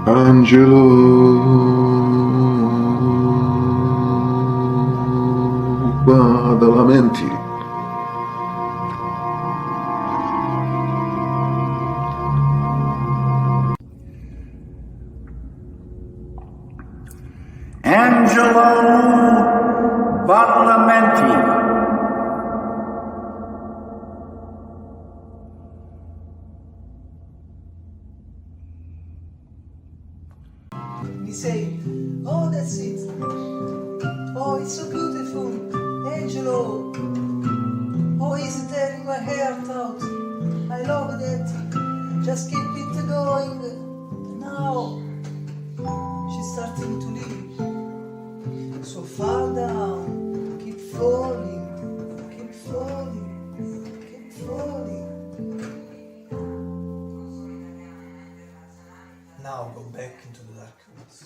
Angelo Badalamenti. Angelo Badalamenti. He said, oh, that's it. Oh, it's so beautiful. Angelo. Oh, he's tearing my heart out. I love that. Just keep it going. Now, she's starting to leave. So fall down. Keep falling. Keep falling. Keep falling. Now go back into the dark woods.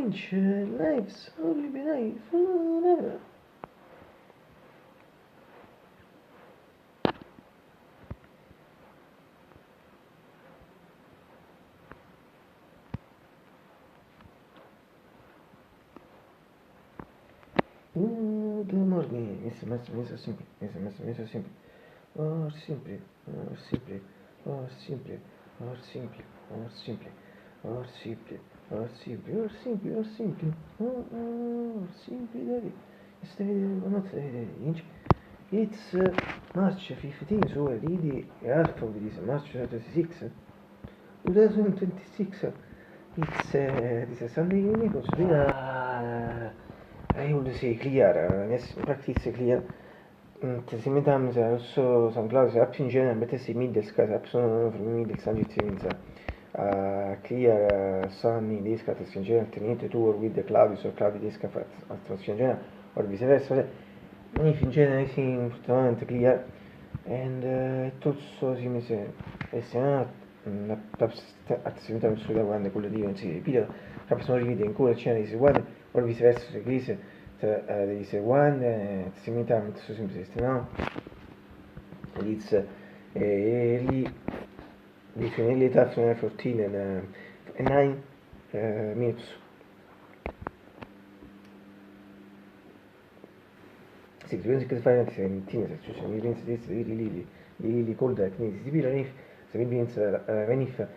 Lynch, lives only be life forever. Good morning, Mr. Simple, Mr. Simple. Or simply, or simply, or simply, or simply, or simply, or simply, or simply, or simply, or simply, or simply, Daddy. Not Daddy, Inch. It's March 15, so already half of this March 26, 2026. It's a Sunday evening, so I would say clear, yes, practice clear. Sometimes also sometimes apps in general, but I middle skies apps from middle sun means clear sunny days skies in general alternated to with the cloudy or cloudy days skies atmosphere in general or vice versa. If in general I think totalmente clear and it also seems assolutamente sulla quando quello di non si ripete, capiscono ripete in cura c'è di uguale o vice versa se crisi there is one similità so simple no it's early between early afternoon 14 and 9 minutes. Sì, bisogna che fare anche se cioè mi penso di cold that means di bilo if se mi penso when if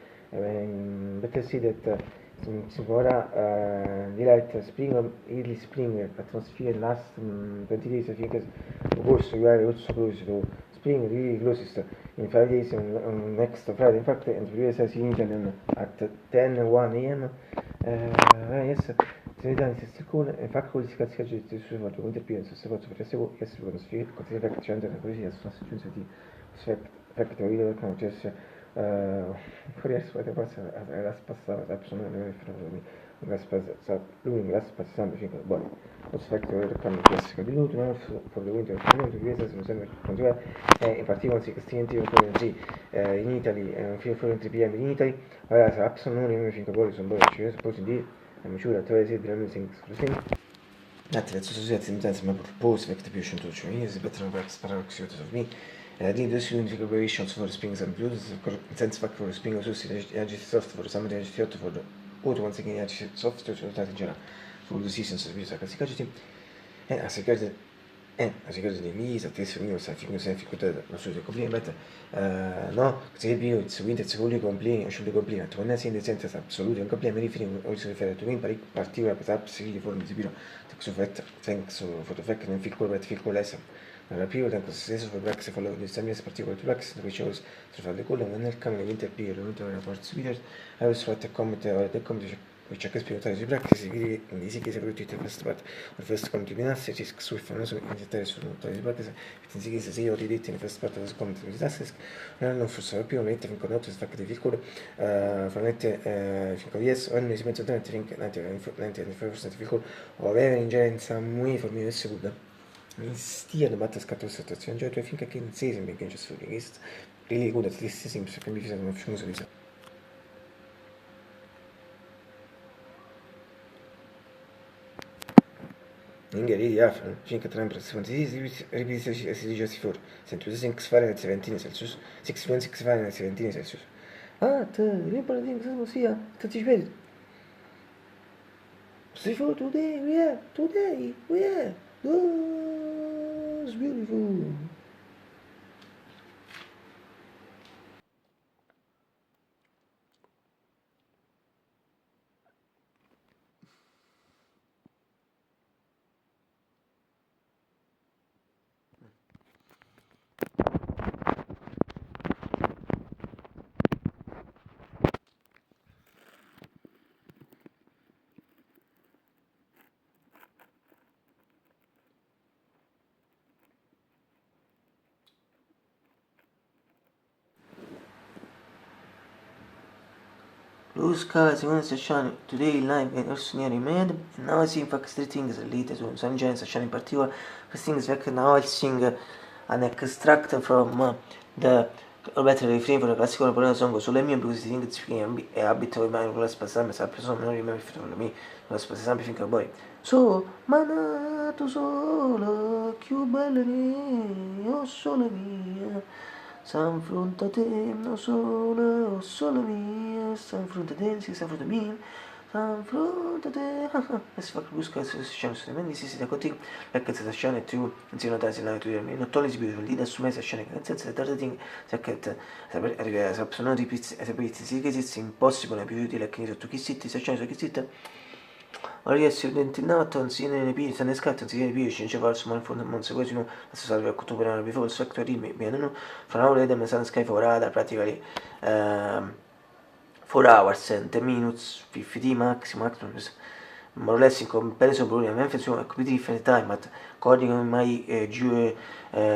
better say that the light spring early spring atmosphere last 20 days I think of course you are also close to spring really closest in 5 days on next Friday in fact and previous as in Italian at 10:01 a.m. Yes Sanità si circola e fa con gli scazzi di sue volte interpieno se fatto per seguire che si può sfidare con il vecchio centro così è una sequenza di effetto video che non c'è fuori adesso poi la spassata da persone che la spassa lui la spassa sempre finché buono lo specchio del cambio classico di luto ma per le winter community questa sono sempre continuare e in particolare si castigenti un po' in Italy un filo fuori 3 pm in Italy ora sa absolutamente finché poi sono poi ci sono di I'm sure that I said everything exclusive. That's associated sometimes my purpose with the patient to show me is better paradoxes of me. I did this unique operations for springs and blues, sense fact for spring associated energy soft for some energy for the auto once again energy soft to that in general for the seasons of music as a seconda di misa, adesso io sempre lo so di complimento, no, se più il seguente secondo complimento, sul complimento, non è sempre senza assoluto, un complimento mi riferisco a me particolare per sapere forme di più, so fatto, thanks for the fact that feel cool lesson. Nella prima tempo stesso per Brax follow the same particular to Brax, which was to fare the cool and nel camera interpire, non era parts video, I was what the comment which I can speak to practice in easy case of the first part or first continuous risk swift and also in the terrace to practice in easy case io ridetto in first part of the comment with tasks non fosse più mette in contatto il fatto di piccolo fornette finché yes ogni si pensa tanto think 90% piccolo o avere ingerenza muy formi del secondo in stia batte scatto situazione cioè finché che in sei sembra che c'è solo questo really good at least seems can be visto come famoso di Ingeri jafen, finke temperature ripetitie si dice for, sento 6 Fahrenheit 17 Celsius, 6 Fahrenheit 17 Celsius. Ah, rimpa la things sia, ti vedi. See for today, we are, oh, it's beautiful. Blue skies once are shining today live and also near mad and now I see in fact three things related to some giants are shining in particular. First thing is that now I sing an extract from the or better refrain for the classical Napoleon song sulle mie because I think it's free e abito in mind plus passare ma sempre sono non remember for me lo sposa sempre finché poi so manato solo più bella mia oh sole mia sta in fronte a te non solo oh sole mia sta in fronte a te si sta in fronte a me sta in fronte a te e si fa buscare se si scende su di si da contigo la cazzo da scena e tu insieme a te si la tu non togli si più lì da su me si scena che senza da tardi ting si che arriva a persone di pizzi e pizzi si che si impossibile più utile che sotto chi sitti si scena su chi sitte ora si identinato insieme nei piedi se ne scatta insieme nei piedi ci va su mal fondo non se questo la si salva a tutto per before il sector di me no fra ora vedem san sky for other practically 4 hours and 10 minutes 50 maximum more or less in comparison to the Memphis a completely different time but according to my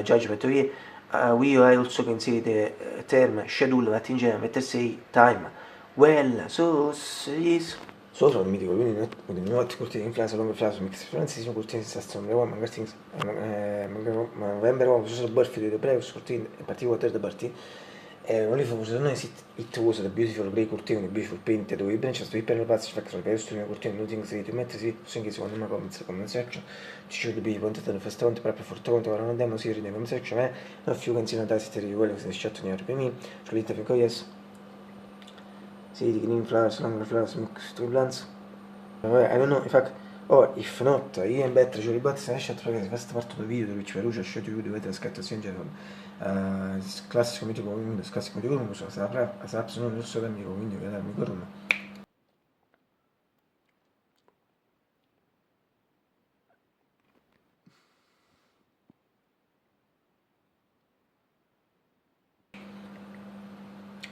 judgment we also consider the term schedule that in general better say time well so is sopra il mitico quindi non ti cortini in classe non mi piace mix differenze sono cortini sta storia ma magari ma novembre quando sono birthday the previous cortini in particolare third party only for no it was a beautiful grey curtain a beautiful painted with branches to hyper pazzi factory per questo una cortina nothing si ti metti sì singhi secondo me come section ci should be wanted the first one proprio forte ora non demo si ride come section a few canzoni da si ti quello che si scatto near per me scritta per yes sì di green flowers long flowers mix to plants I don't know in fact or if not even better ci ribatte se esce perché questa parte del video dove ci veloce scelto video vedete la scattazione generale classico mitico Windows classico mitico Windows sa non lo so da mitico Windows che mi corona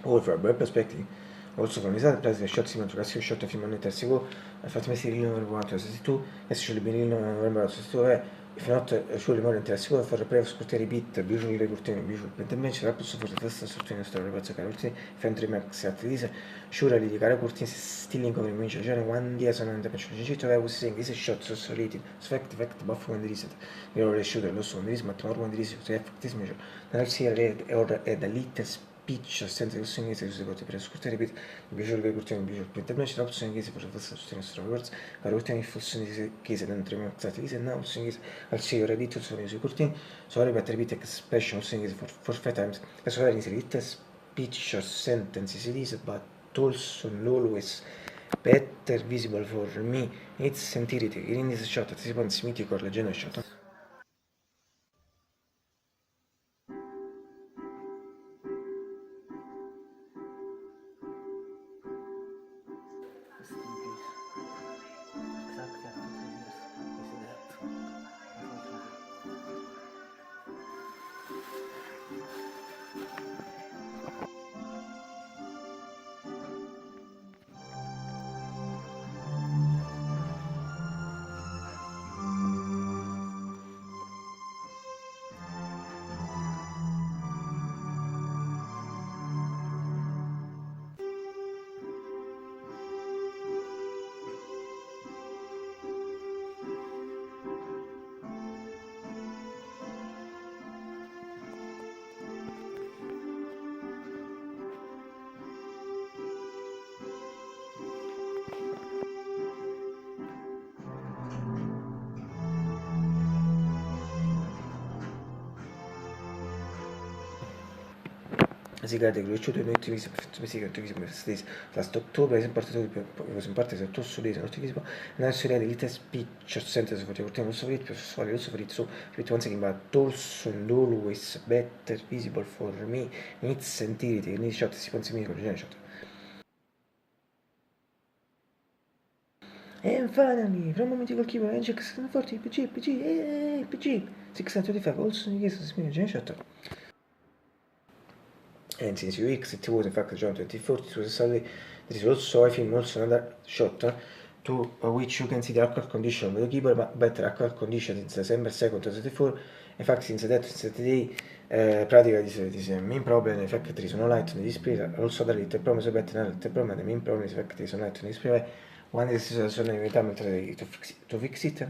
or from a bird perspective also from his other place the shot simon classico shot film on terzico infatti messi il numero 4 62 e se c'è il benino numero 62 if not surely more interesting for the previous quarter bit usually recurring visual pendenza la posso fare testa sotto in storia pezzo carolti fentri max at this surely di cara curtin still in convenience già one dia sono andate per cito che was saying this shot so solid fact buff when reset io le shooter lo so mi ma torno quando reset se effect is measure nel serie è da little speech senza che sono inglese si potrebbe ascoltare ripeto visual recurring visual pendenza la posso inglese per testa sotto in storia words carolti in funzione che se dentro mi max at this now inglese al CEO reddito sono sui cortini sorry but repeat expression saying for 5 times as well as little speech or sentences it is but also always better visible for me it's entirety in this shot at this point smith con la genere shot si cade che l'uccido in tutti i mesi last October is parte se tutto lì non ti visibo nella serie di little speech sentence for the ultimo so più sessuale lo so per so it once again but also always better visible for me it's entirety in shot si pensa mi con genere shot and finally from a mythical keeper and check 640 PG 625 also in case of genere shot. And since UX it was in fact John 24 it was a Sunday there is also I think also another shot to which you can see the alcohol condition of the keyboard but better alcohol condition since December 2nd 2024 in fact since that today practically this main problem in fact there is no light on the display also the little problem so better the problem the main problem is in fact there is no light on the display one is to fix it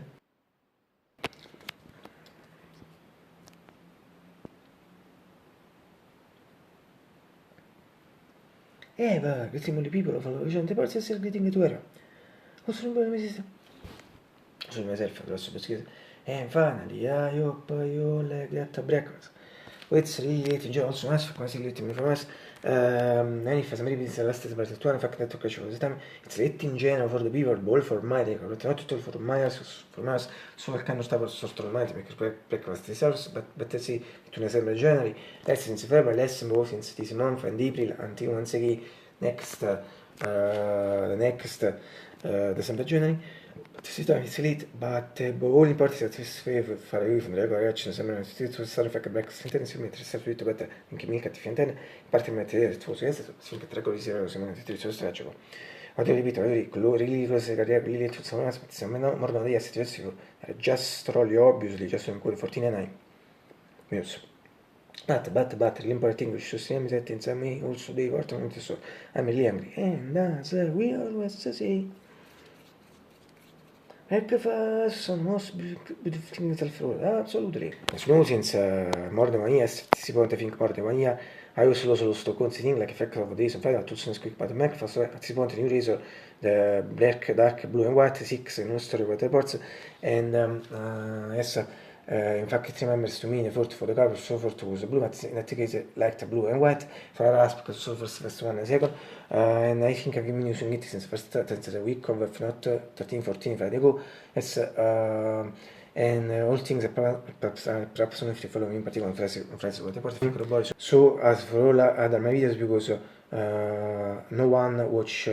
va, questi molti people follow recent parts essere greeting to era. Also non mi esiste. So myself across the street. And finally, I hope you all get a breakfast. It's really late in general, also nice for late in for us. Any for some reason, the last is about 2 in fact, that took a show this time. It's late in general for the beaver ball for my record, not total for my for us. So I kind of start sort of mind because breakfast is ours, but let's see, between December January, lessons in February, lesson both since this month and April until once again next the next December January. Si time it's late, but all important is that this favor fare io from regola reaction sembra una situazione stare fa che black sentence si mette sempre tutto per anche mica ti fiantene in parte mette il tuo senso si che regole si erano sembra tutti il strategico oggi ripeto colori lì cose carriere lì tutto sembra aspettiamo no morno degli situazioni just troll obviously just in cui 49 minutes but l'important thing is to see me that in some also they work on it so I'm really angry and as we always say breakfast on most beautiful things of fruit. Absolutely. Snow since Murder of yes, si può think Murder of I also solo sto considering like effect of days and Friday to some quick but breakfast at this point new razor the black dark blue and white 6 in story with reports and yes in fact it remembers to me the fourth for the cover so forth was blue but in that case like the blue and white for us because so first one and second and I think I've been using it since first the week of if not 13-14 Friday ago yes and all things perhaps if you follow me in particular on Fridays what important think about so as for all other my videos because no one watch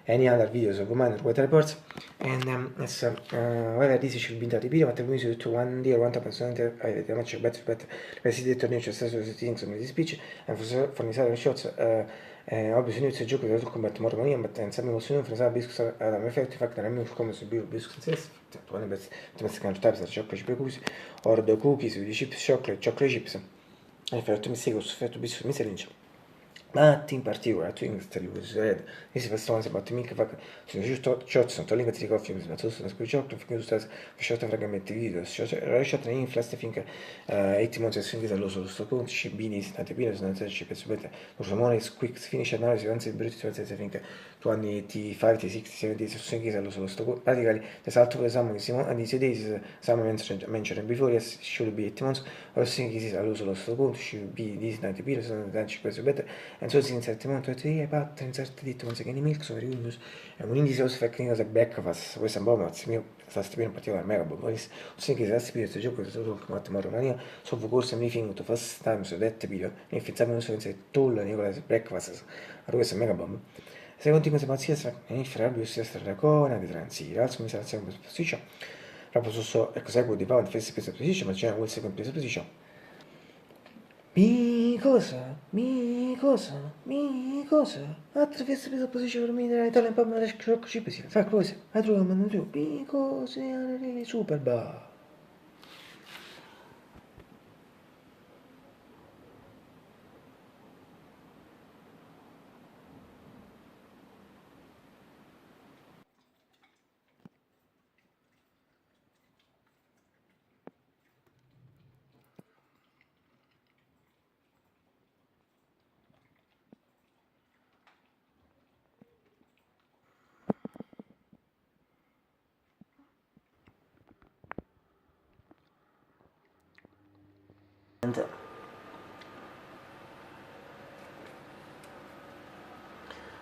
any other videos of mine or weather reports and yes, whether this should be that video but I'm going to one day or 100% I have much better resident torneo c'è stato things on this speech and for the shots obviously news a gioco che combat more money but and some emotion for some biscuits are an effect fact that I'm not come to be biscuits one best to make kind of types of chocolate cookies or the cookies with the chips chocolate chips I felt to mistake was fair to be miscellaneous but in particular things that was read this is stories about me sono giusto shots sono link di coffee ma tu sono scusi chocolate finché tu stai facendo fragmenti video riesce a tenere in flash finché 8 months as finché lo solo sto con ci bini state bini sono andato ci penso bene lo samone quick finish analysis anzi brutto situazione finché tu anni 85 60 70 sono finché lo solo sto pratically the salto for example Simon and these days some mentioned before yes should be 8 months or finché si lo solo sto con should be these 90 bini sono andato ci penso bene and so in certi momenti e patta in certi detto non so che ne milk sono riunius e un indice os fake cosa breakfast questo è un po' ma mio sta stipendo particolare mega buono o sì che sta stipendo questo gioco solo che matte maromania so forse mi fingo to first time so that video e fizziamo non so in sé tolla Nikolaj breakfast allora questo è mega bomb se continua se pazzia e fra più si sta racona di transire alzo mi sarà sempre position proprio so ecco seguo di pound face position ma c'è un second place position mi cosa? Attraverso questa posizione per me della Italian pub non riesco a capire. Fa cose, a trovare un tuo. Mi cosa? Super ba.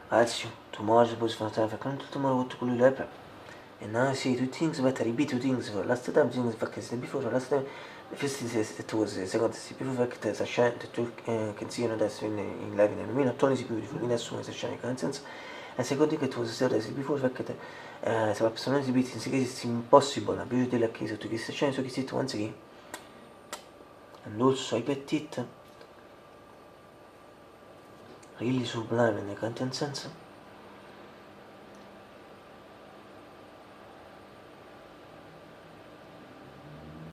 Also, tomorrow supposed to have a country tomorrow what to call you and now I see two things but I repeat two things for last time things fact is before last time the first thing is it was second is before fact as a shine to can see that's in live in I mean not only is beautiful in as soon as a shine consensus and second thing it was third is before fact so personally in case it's impossible a beauty like case to this shine so this it once again and also I petit really sublime in the content sense